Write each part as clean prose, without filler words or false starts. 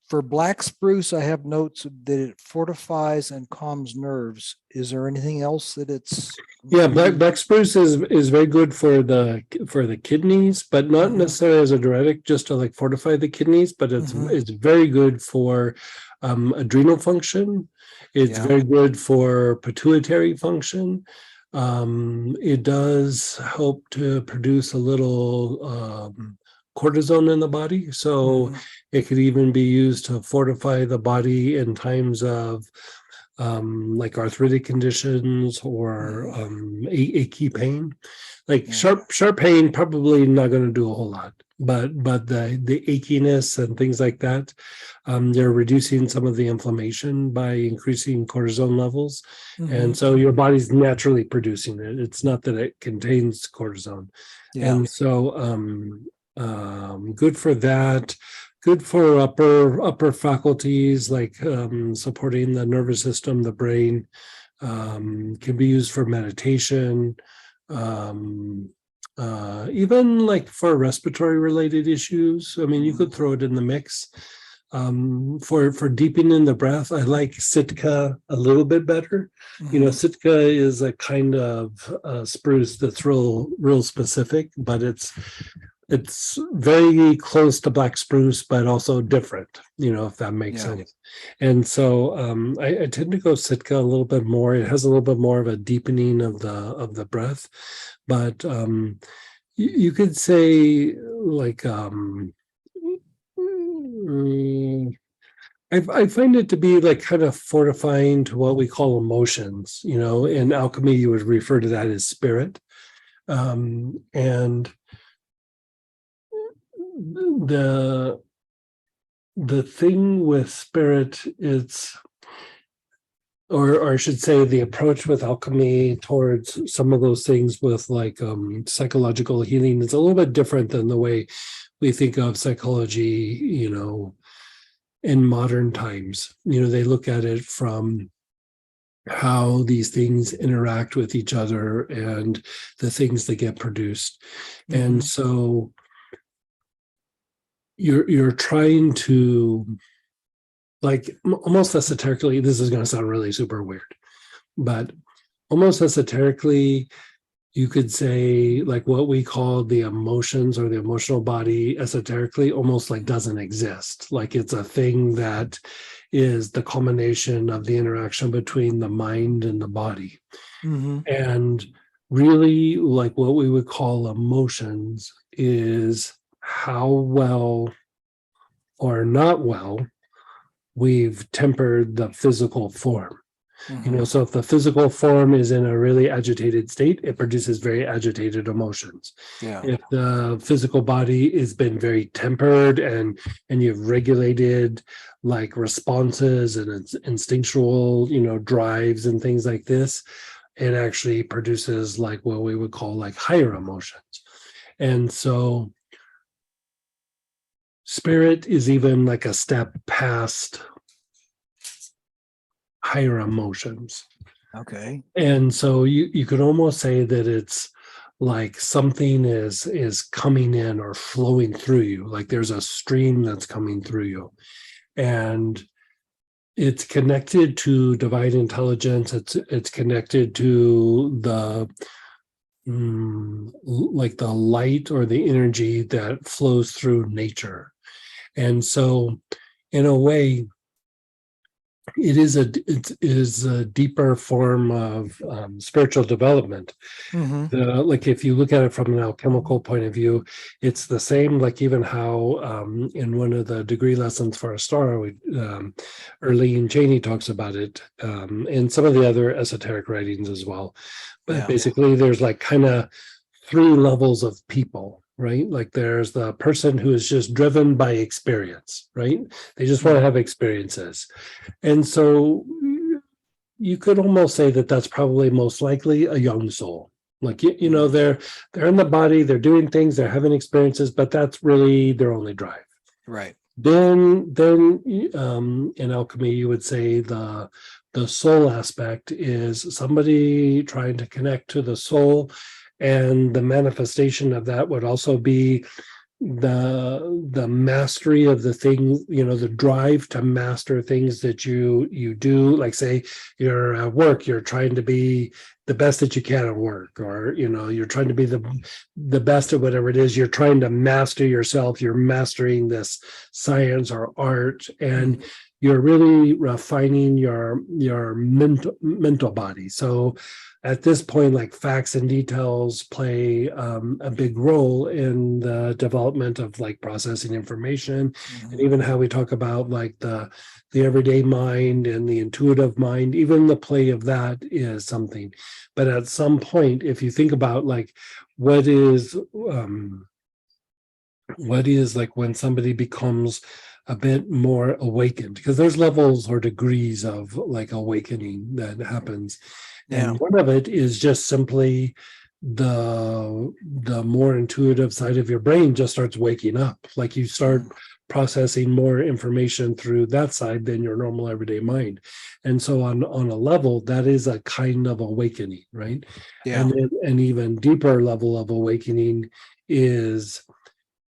For black spruce, I have notes that it fortifies and calms nerves. Is there anything else that it's Yeah, really? black spruce is very good for the kidneys, but not Mhm, necessarily as a diuretic, just to like fortify the kidneys. But mhm. it's very good for adrenal function. It's Yeah. very good for pituitary function. It does help to produce a little cortisone in the body, so Mhm, it could even be used to fortify the body in times of like arthritic conditions or mhm. achy pain. Like Yeah. sharp pain, probably not going to do a whole lot, but the achiness and things like that, they're reducing some of the inflammation by increasing cortisone levels, and Mhm. so your body's naturally producing it. It's not that it contains cortisone, Yeah. and so good for that. Good for upper faculties like supporting the nervous system, the brain. Can be used for meditation, um, even like for respiratory related issues. I mean, you Mhm, could throw it in the mix. For deepening the breath, I like Sitka a little bit better. You know, mhm. Sitka is a kind of spruce that's real specific, but it's very close to black spruce, but also different, you know, if that makes Yeah. sense. And so I tend to go Sitka a little bit more. It has a little bit more of a deepening of the breath, but you could say like mm, I find it to be like kind of fortifying to what we call emotions. You know, in alchemy, you would refer to that as spirit. And the the thing with spirit is, or I should say the approach with alchemy towards some of those things with like psychological healing is a little bit different than the way we think of psychology, you know, in modern times. You know, they look at it from how these things interact with each other and the things that get produced. And Mhm. so you're trying to, like, almost esoterically, this is going to sound really super weird, but almost esoterically, you could say like what we call the emotions or the emotional body esoterically almost like doesn't exist. Like it's a thing that is the culmination of the interaction between the mind and the body. Mhm. And really, like what we would call emotions is how well or not well we've tempered the physical form. You know, Mhm. so if the physical form is in a really agitated state, it produces very agitated emotions. Yeah. If the physical body has been very tempered and you've regulated like responses and it's instinctual, you know, drives and things like this, it actually produces like what we would call like higher emotions. And so spirit is even like a step past higher emotions. Okay. And so you could almost say that it's like something is coming in or flowing through you, like there's a stream that's coming through you, and it's connected to divine intelligence. It's connected to the like the light or the energy that flows through nature. And so in a way it is a deeper form of spiritual development. Mhm. Like if you look at it from an alchemical point of view, it's the same. Like even how in one of the degree lessons for Astara, Erlene Cheney talks about it, in some of the other esoteric writings as well. But Yeah. basically, there's like kind of three levels of people, right? Like there's the person who is just driven by experience, right? They just want to Mhm. have experiences, and so you could almost say that that's probably most likely a young soul. Like you know, Mhm. they're in the body, they're doing things, they're having experiences, but that's really their only drive. Right. Then in alchemy, you would say the soul aspect is somebody trying to connect to the soul, and the manifestation of that would also be the mastery of the thing, the drive to master things that you do. Like, say you're at work, you're trying to be the best that you can at work, or you're trying to be the best at whatever it is. You're trying to master yourself. You're mastering this science or art, and you're really refining your mental body. So at this point, like, facts and details play a big role in the development of like processing information, and even how we talk about like the everyday mind and the intuitive mind. Even the play of that is something. But at some point, if you think about like what is like when somebody becomes a bit more awakened, because there's levels or degrees of like awakening that happens. Yeah. And one of it is just simply the more intuitive side of your brain just starts waking up. Like, you start processing more information through that side than your normal everyday mind. And so on a level, that is a kind of awakening, right? Yeah. And then an even deeper level of awakening is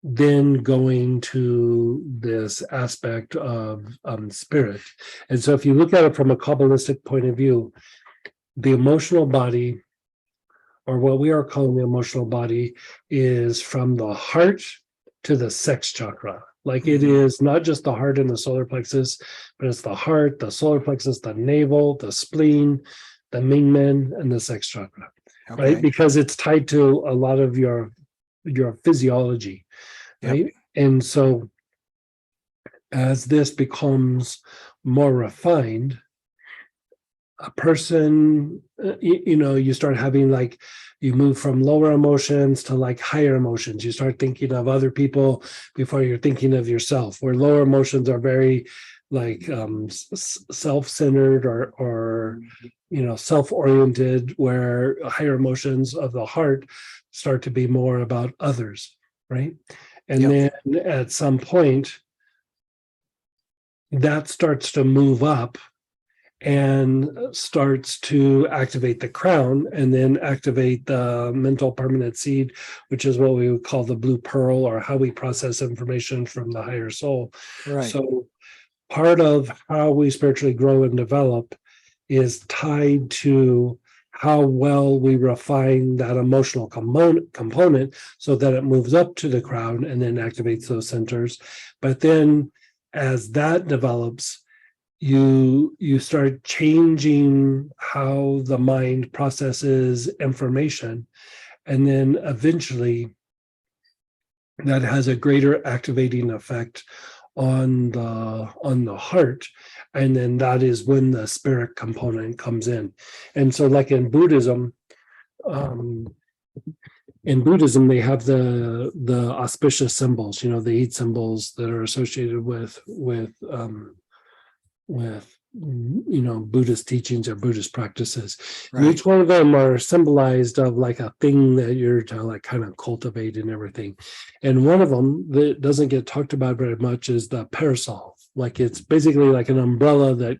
then going to this aspect of spirit. And so if you look at it from a Kabbalistic point of view, the emotional body, or what we are calling the emotional body, is from the heart to the sex chakra. Like, it is not just the heart and the solar plexus, but it's the heart, the solar plexus, the navel, the spleen, the Mingmen, and the sex chakra, right? Because it's tied to a lot of your physiology, right? And so as this becomes more refined, a person, you start having like, you move from lower emotions to like higher emotions. You start thinking of other people before you're thinking of yourself, where lower emotions are very like self-centered or self-oriented, where higher emotions of the heart start to be more about others, right? And then at some point, that starts to move up and starts to activate the crown, and then activate the mental permanent seed, which is what we would call the blue pearl, or how we process information from the higher soul. Right. So part of how we spiritually grow and develop is tied to how well we refine that emotional component so that it moves up to the crown and then activates those centers. But then as that develops, you start changing how the mind processes information, and then eventually that has a greater activating effect on the heart, and then that is when the spirit component comes in. And so like in Buddhism, they have the auspicious symbols, the 8 symbols that are associated with Buddhist teachings or Buddhist practices. And each one of them are symbolized of like a thing that you're to like kind of cultivate and everything. And one of them that doesn't get talked about very much is the parasol. Like, it's basically like an umbrella that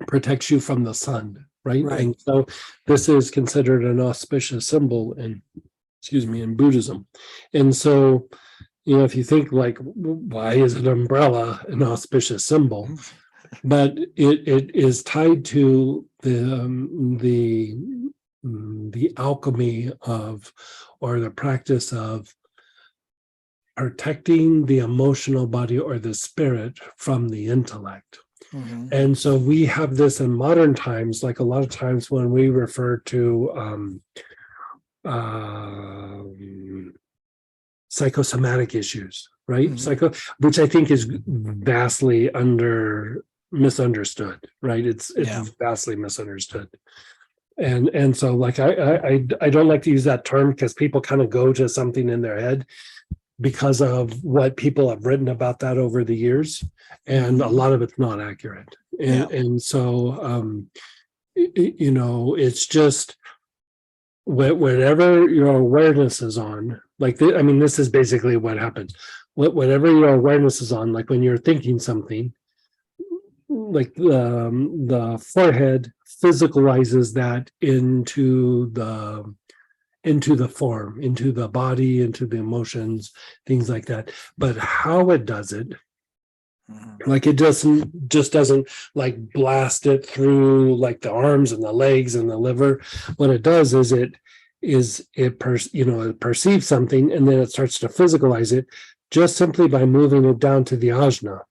protects you from the sun, right? And so this is considered an auspicious symbol in Buddhism. And so, if you think like, why is an umbrella an auspicious symbol? But it is tied to the alchemy of, or the practice of, protecting the emotional body or the spirit from the intellect. And so we have this in modern times, like a lot of times when we refer to psychosomatic issues, right? Which I think is vastly misunderstood, right? It's vastly misunderstood. And so like I don't like to use that term, because people kind of go to something in their head because of what people have written about that over the years, and a lot of it's not accurate. And so it's just whatever your awareness is on, like, this is basically what happens. Whatever your awareness is on, like when you're thinking something, like the forehead physicalizes that into into the form, into the body, into the emotions, things like that. But how it does it, like it just doesn't like blast it through like the arms and the legs and the liver. What it does is it perceives something, and then it starts to physicalize it just simply by moving it down to the ajna.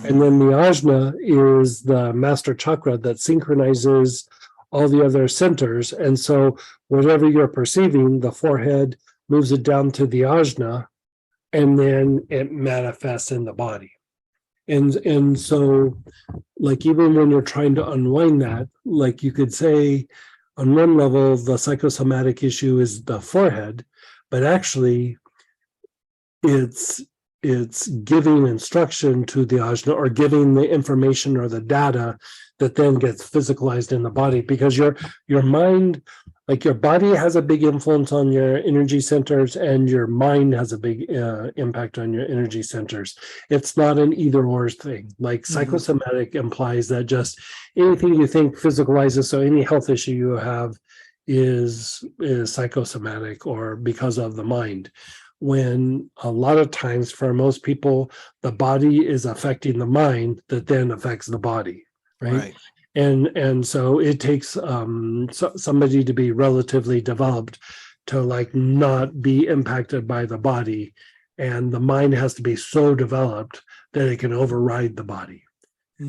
And then the ajna is the master chakra that synchronizes all the other centers. And so whatever you're perceiving, the forehead moves it down to the ajna, and then it manifests in the body. And so, like, even when you're trying to unwind that, like you could say on one level, the psychosomatic issue is the forehead, but actually it's giving instruction to the ajna, or giving the information or the data that then gets physicalized in the body, because your mind, like your body has a big influence on your energy centers, and your mind has a big impact on your energy centers. It's not an either or thing. Like psychosomatic implies that just anything you think physicalizes. So any health issue you have is psychosomatic, or because of the mind. When a lot of times for most people, the body is affecting the mind that then affects the body, right? And so it takes somebody to be relatively developed to like not be impacted by the body, and the mind has to be so developed that it can override the body.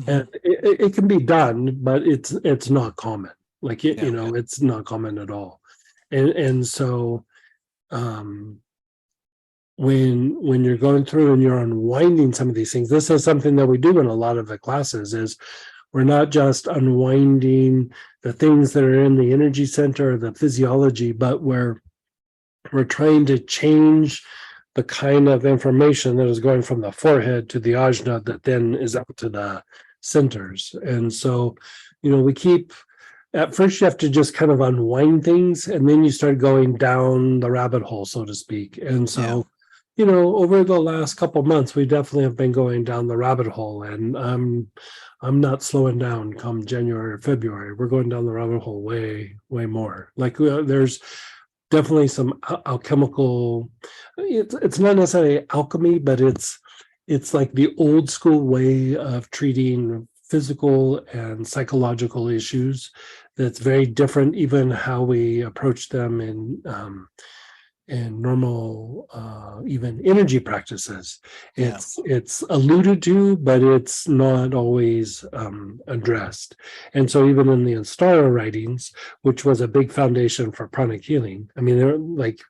And it can be done, but it's not common. Like it's not common at all. And so when you're going through and you're unwinding some of these things, this is something that we do in a lot of the classes, is we're not just unwinding the things that are in the energy center or the physiology, but we're trying to change the kind of information that is going from the forehead to the ajna that then is up to the centers. And so, we keep, at first you have to just kind of unwind things, and then you start going down the rabbit hole, so to speak. And so, over the last couple of months, we definitely have been going down the rabbit hole, and I'm not slowing down come January or February. We're going down the rabbit hole way, way more. Like there's definitely some alchemical, it's not necessarily alchemy, but it's like the old school way of treating physical and psychological issues that's very different, even how we approach them in normal even energy practices. It's alluded to, but it's not always addressed. And so even in the Astara writings, which was a big foundation for pranic healing, I mean, they're like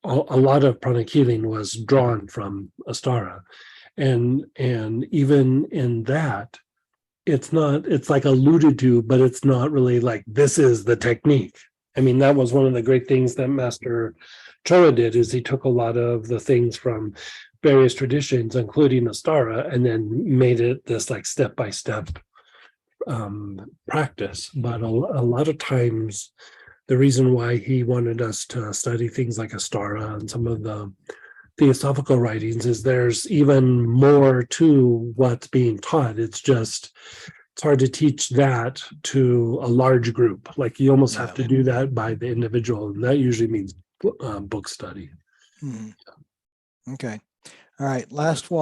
a lot of pranic healing was drawn from Astara. And even in that, it's like alluded to, but it's not really like, this is the technique. I mean, that was one of the great things that Master Choa did, is he took a lot of the things from various traditions, including Astara, and then made it this like step-by-step practice. But a lot of times, the reason why he wanted us to study things like Astara and some of the theosophical writings is there's even more to what's being taught. It's hard to teach that to a large group. Like you almost have to do that by the individual, and that usually means book study. Okay. All right. Last one.